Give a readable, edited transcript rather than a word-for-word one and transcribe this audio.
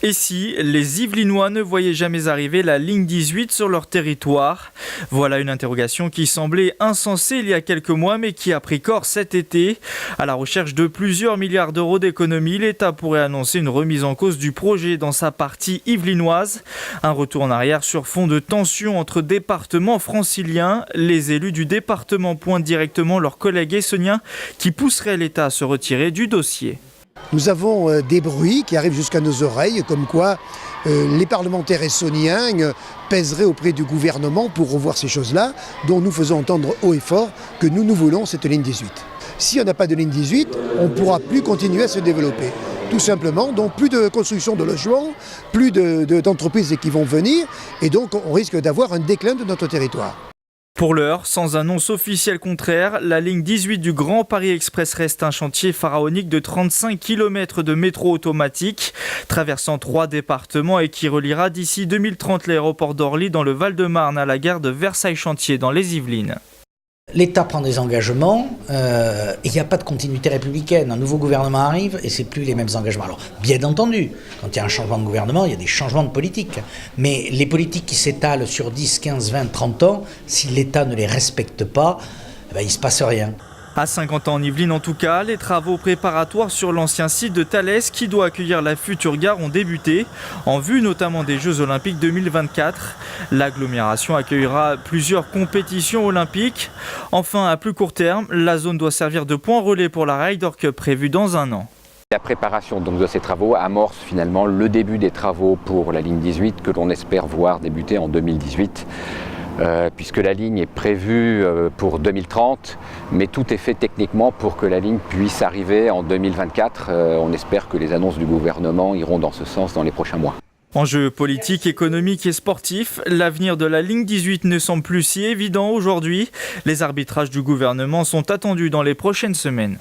Et si les Yvelinois ne voyaient jamais arriver la ligne 18 sur leur territoire? Voilà une interrogation qui semblait insensée il y a quelques mois mais qui a pris corps cet été. À la recherche de plusieurs milliards d'euros d'économies, l'État pourrait annoncer une remise en cause du projet dans sa partie yvelinoise. Un retour en arrière sur fond de tensions entre départements franciliens. Les élus du département pointent directement leurs collègues essoniens qui pousseraient l'État à se retirer du dossier. Nous avons des bruits qui arrivent jusqu'à nos oreilles, comme quoi les parlementaires essoniens pèseraient auprès du gouvernement pour revoir ces choses-là, dont nous faisons entendre haut et fort que nous voulons cette ligne 18. Si on n'a pas de ligne 18, on ne pourra plus continuer à se développer. Tout simplement, donc plus de construction de logements, plus d'entreprises qui vont venir, et donc on risque d'avoir un déclin de notre territoire. Pour l'heure, sans annonce officielle contraire, la ligne 18 du Grand Paris Express reste un chantier pharaonique de 35 km de métro automatique, traversant 3 départements et qui reliera d'ici 2030 l'aéroport d'Orly dans le Val-de-Marne à la gare de Versailles-Chantier dans les Yvelines. L'État prend des engagements et il n'y a pas de continuité républicaine. Un nouveau gouvernement arrive et c'est plus les mêmes engagements. Alors, bien entendu, quand il y a un changement de gouvernement, il y a des changements de politique. Mais les politiques qui s'étalent sur 10, 15, 20, 30 ans, si l'État ne les respecte pas, il ne se passe rien. À 50 ans en Yvelines en tout cas, les travaux préparatoires sur l'ancien site de Thalès qui doit accueillir la future gare ont débuté, en vue notamment des Jeux Olympiques 2024. L'agglomération accueillera plusieurs compétitions olympiques. Enfin, à plus court terme, la zone doit servir de point relais pour la Ryder Cup prévue dans un an. La préparation donc de ces travaux amorce finalement le début des travaux pour la ligne 18 que l'on espère voir débuter en 2018. Puisque la ligne est prévue pour 2030, mais tout est fait techniquement pour que la ligne puisse arriver en 2024. On espère que les annonces du gouvernement iront dans ce sens dans les prochains mois. Enjeux politiques, économiques et sportifs, l'avenir de la ligne 18 ne semble plus si évident aujourd'hui. Les arbitrages du gouvernement sont attendus dans les prochaines semaines.